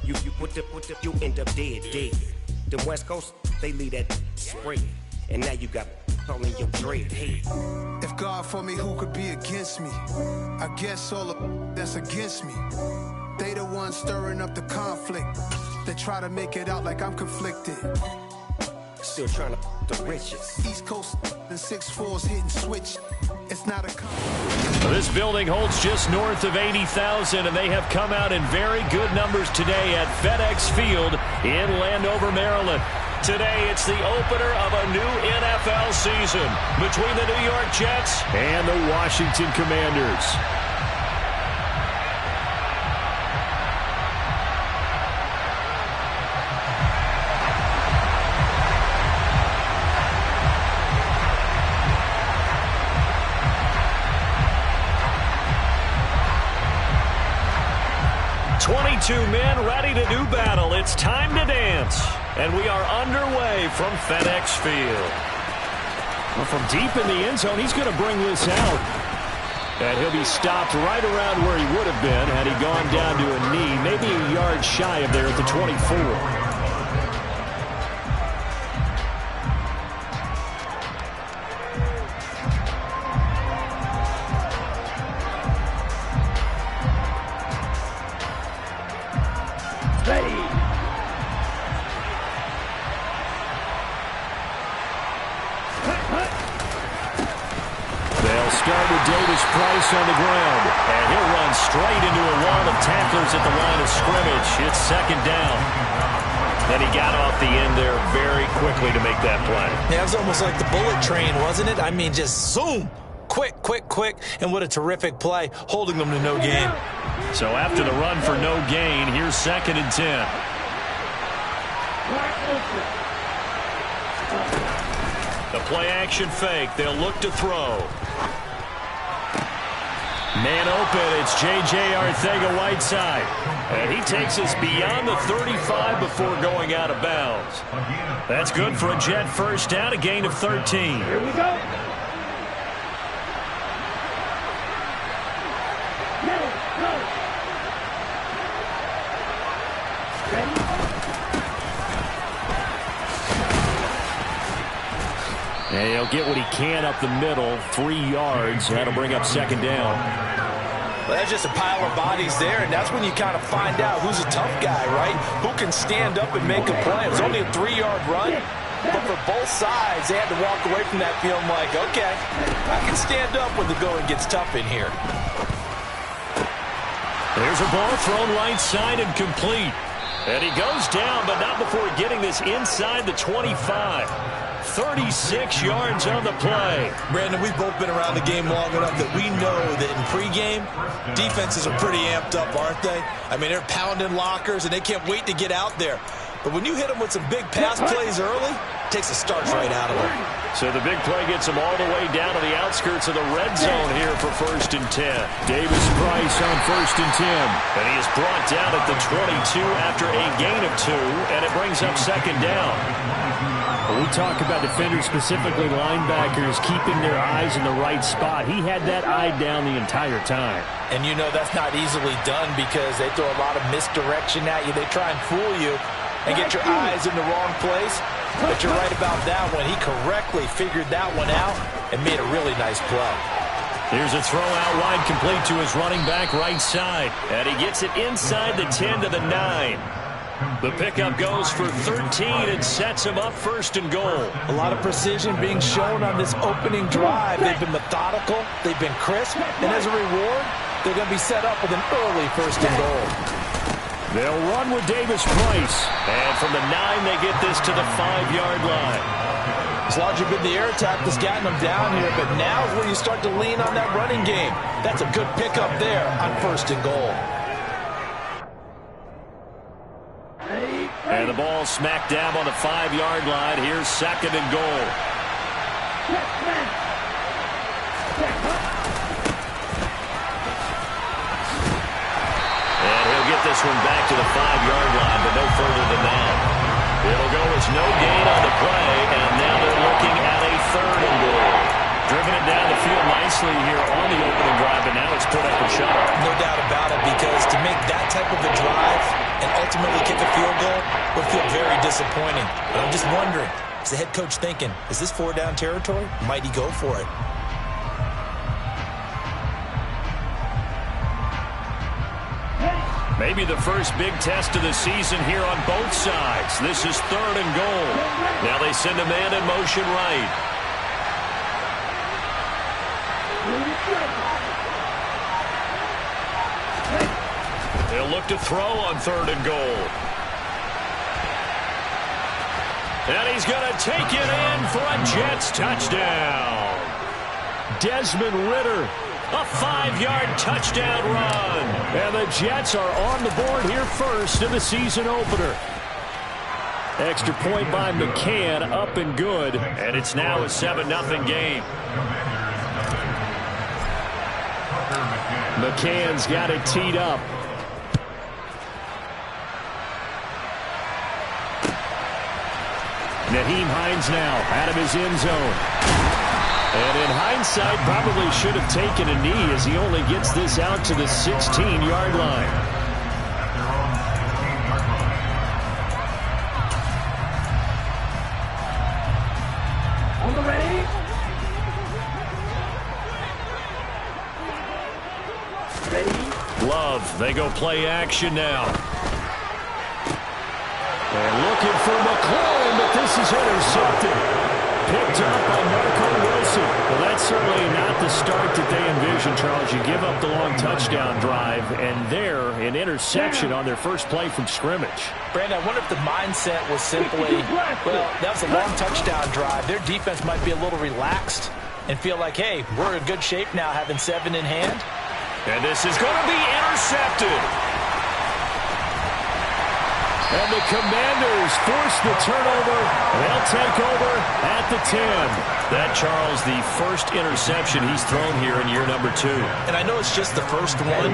You end up dead. The West Coast, they leave that spread. And now you got all in your dread head. If God for me, who could be against me? I guess all the that's against me. They the ones stirring up the conflict. They try to make it out like I'm conflicted. Still trying to the riches. East Coast and 6'4's hitting switch. It's not a This building holds just north of 80,000, and they have come out in very good numbers today at FedEx Field in Landover, Maryland. Today, it's the opener of a new NFL season between the New York Jets and the Washington Commanders. Two men ready to do battle. It's time to dance. And we are underway from FedEx Field. Well, from deep in the end zone, he's going to bring this out. And he'll be stopped right around where he would have been had he gone down to a knee, maybe a yard shy of there at the 24. On the ground, and he'll run straight into a wall of tacklers at the line of scrimmage. It's second down. Then he got off the end there very quickly to make that play. Yeah, it was almost like the bullet train, wasn't it? I mean, just zoom, quick, and what a terrific play, holding them to no gain. So after the run for no gain, here's 2nd and 10. The play action fake. They'll look to throw. Man open, it's J.J. Arcega-Whiteside. And he takes us beyond the 35 before going out of bounds. That's good for a Jet first down, a gain of 13. Here we go. And he'll get what he can up the middle, 3 yards. That'll bring up 2nd down. Well, that's just a pile of bodies there, and that's when you kind of find out who's a tough guy, right? Who can stand up and make a play. It was only a 3-yard run, but for both sides, they had to walk away from that feeling like, okay, I can stand up when the going gets tough in here. There's a ball thrown right side and complete. And he goes down, but not before getting this inside the 25. 36 yards on the play. Brandon, we've both been around the game long enough that we know that in pregame, defenses are pretty amped up, aren't they? I mean, they're pounding lockers, and they can't wait to get out there. But when you hit them with some big pass plays early, it takes the starch right out of them. So the big play gets them all the way down to the outskirts of the red zone here for 1st and 10. Davis Price on 1st and 10. And he is brought down at the 22 after a gain of 2, and it brings up 2nd down. We talk about defenders, specifically linebackers, keeping their eyes in the right spot. He had that eye down the entire time. And you know that's not easily done because they throw a lot of misdirection at you. They try and fool you and get your eyes in the wrong place. But you're right about that one. He correctly figured that one out and made a really nice play. Here's a throw out wide complete to his running back right side. And he gets it inside the 10 to the 9. The pickup goes for 13 and sets him up 1st and goal. A lot of precision being shown on this opening drive. They've been methodical, they've been crisp, and as a reward, they're going to be set up with an early 1st and goal. They'll run with Davis Price. And from the 9, they get this to the 5-yard line. It's largely been the air attack that's gotten them down here, but now is where you start to lean on that running game. That's a good pickup there on 1st and goal. And the ball smack dab on the 5-yard line. Here's 2nd and goal. And he'll get this one back to the 5-yard line, but no further than that. It'll go as no gain on the play, and now they're looking at a 3rd and goal. driven it down the field nicely here on the opening drive, and now it's put up and shut. No doubt about it, because to make that type of a drive and ultimately kick a field goal would feel very disappointing. But I'm just wondering, is the head coach thinking, is this 4-down territory? Might he go for it? Maybe the first big test of the season here on both sides. This is 3rd and goal. Now they send a man in motion right. They'll look to throw on 3rd and goal. And he's going to take it in for a Jets touchdown. Desmond Ridder. A 5-yard touchdown run. And the Jets are on the board here first in the season opener. Extra point by McCann, up and good. And it's now a 7-0 game. McCann's got it teed up. Nyheim Hines now out of his end zone. And in hindsight, probably should have taken a knee as he only gets this out to the 16-yard line. On the ready. Ready. Love, they go play action now. And looking for McLaurin, but this is intercepted. Picked up by Marco Wilson. Well, that's certainly not the start that they envisioned, Charles. You give up the long touchdown drive, and there, an interception on their first play from scrimmage. Brandon, I wonder if the mindset was simply, well, that was a long touchdown drive. Their defense might be a little relaxed and feel like, hey, we're in good shape now having 7 in hand. And this is going to be intercepted. And the Commanders force the turnover. They'll take over at the 10. That, Charles, the first interception he's thrown here in year number 2. And I know it's just the first one,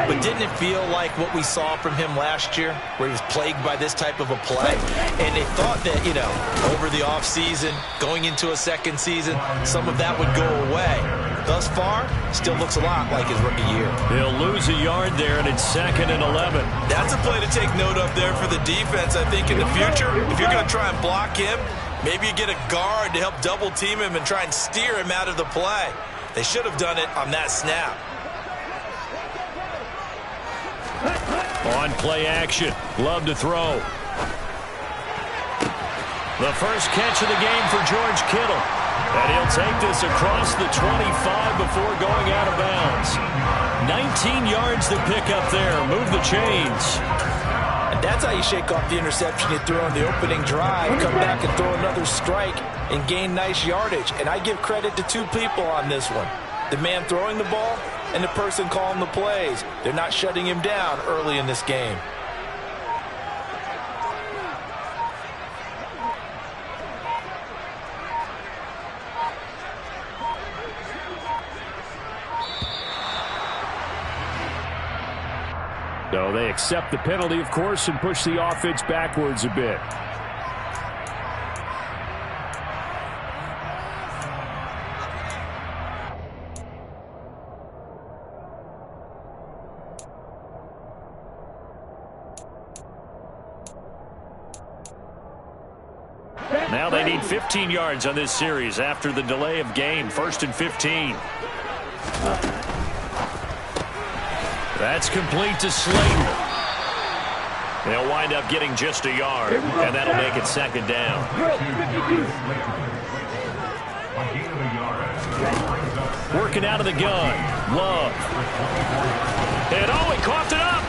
but didn't it feel like what we saw from him last year, where he was plagued by this type of a play? And they thought that, you know, over the offseason, going into a second season, some of that would go away. Thus far, still looks a lot like his rookie year. He'll lose a yard there, and it's 2nd and 11. That's a play to take note of there for the defense, I think, in the future. If you're going to try and block him, maybe you get a guard to help double-team him and try and steer him out of the play. They should have done it on that snap. On play action. Love to throw. The first catch of the game for George Kittle. And he'll take this across the 25 before going out of bounds. 19 yards to pick up there. Move the chains. And that's how you shake off the interception you threw on the opening drive. Come back and throw another strike and gain nice yardage. And I give credit to 2 people on this one. The man throwing the ball and the person calling the plays. They're not shutting him down early in this game. So they accept the penalty, of course, and push the offense backwards a bit. Now they need 15 yards on this series after the delay of game. 1st and 15. That's complete to Slayton. They'll wind up getting just a yard, and that'll make it 2nd down. Working out of the gun. Love. And oh, he coughed it up.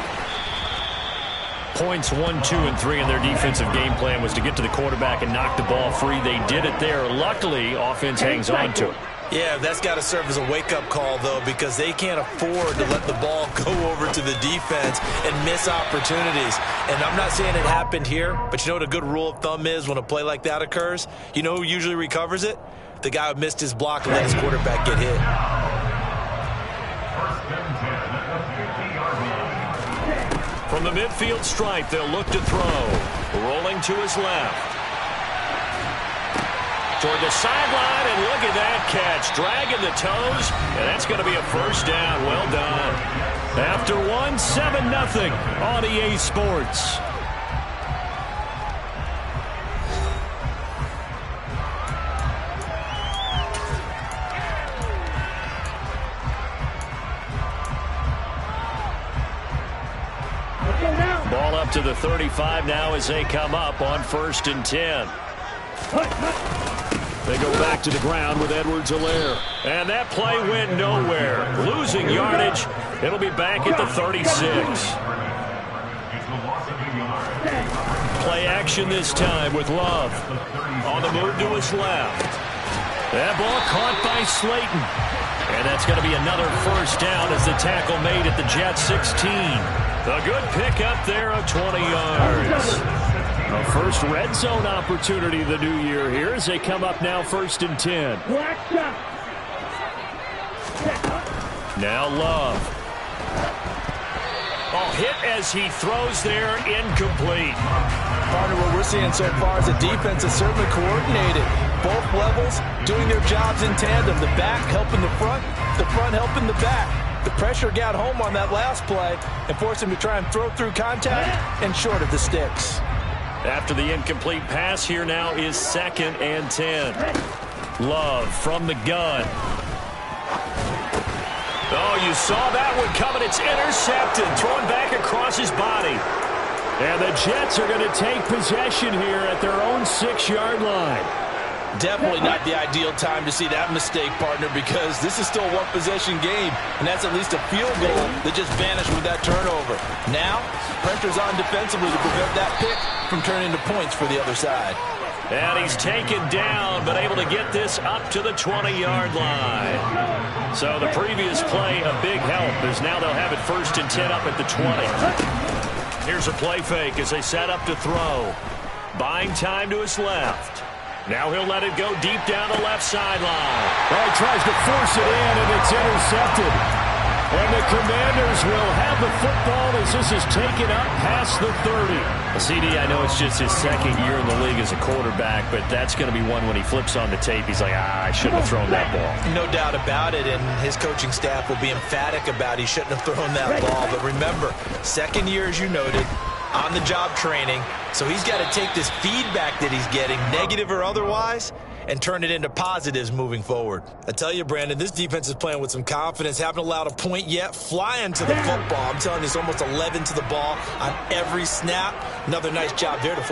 Points 1, 2, and 3 in their defensive game plan was to get to the quarterback and knock the ball free. They did it there. Luckily, offense hangs on to it. Yeah, that's got to serve as a wake-up call, though, because they can't afford to let the ball go over to the defense and miss opportunities. And I'm not saying it happened here, but you know what a good rule of thumb is when a play like that occurs? You know who usually recovers it? The guy who missed his block and let his quarterback get hit. From the midfield stripe, they'll look to throw. Rolling to his left. toward the sideline, and look at that catch. Dragging the toes, and that's going to be a first down. Well done. After one, 7-0 on EA Sports. Ball up to the 35 now as they come up on 1st and 10. They go back to the ground with Edwards-Helaire. And that play went nowhere. Losing yardage. It'll be back at the 36. Play action this time with Love. On the move to his left. That ball caught by Slayton. And that's going to be another first down as the tackle made at the Jets 16. A good pickup there of 20 yards. A first red zone opportunity the new year here as they come up now 1st and 10. Now Love. Oh, hit as he throws there, incomplete. Partner, what we're seeing so far is the defense is certainly coordinated. Both levels doing their jobs in tandem. The back helping the front helping the back. The pressure got home on that last play and forced him to try and throw through contact and short of the sticks. After the incomplete pass, here now is 2nd and 10. Love from the gun. Oh, you saw that one coming. It's intercepted. Thrown back across his body. And the Jets are going to take possession here at their own 6-yard line. Definitely not the ideal time to see that mistake, partner, because this is still a one-possession game, and that's at least a field goal that just vanished with that turnover. Now, pressure's on defensively to prevent that pick from turning into points for the other side. And he's taken down, but able to get this up to the 20-yard line. So the previous play, a big help, as now they'll have it 1st and 10 up at the 20. Here's a play fake as they set up to throw. Buying time to his left. Now he'll let it go deep down the left sideline. Well, he tries to force it in, and it's intercepted. And the Commanders will have the football as this is taken up past the 30. CD, I know it's just his 2nd year in the league as a quarterback, but that's going to be one when he flips on the tape. He's like, I shouldn't have thrown that ball. No doubt about it, and his coaching staff will be emphatic about he shouldn't have thrown that ball. But remember, 2nd year, as you noted, on-the-job training, so he's got to take this feedback that he's getting, negative or otherwise, and turn it into positives moving forward. I tell you, Brandon, this defense is playing with some confidence. Haven't allowed a point yet. Flying to the football. I'm telling you, it's almost 11 to the ball on every snap. Another nice job there to force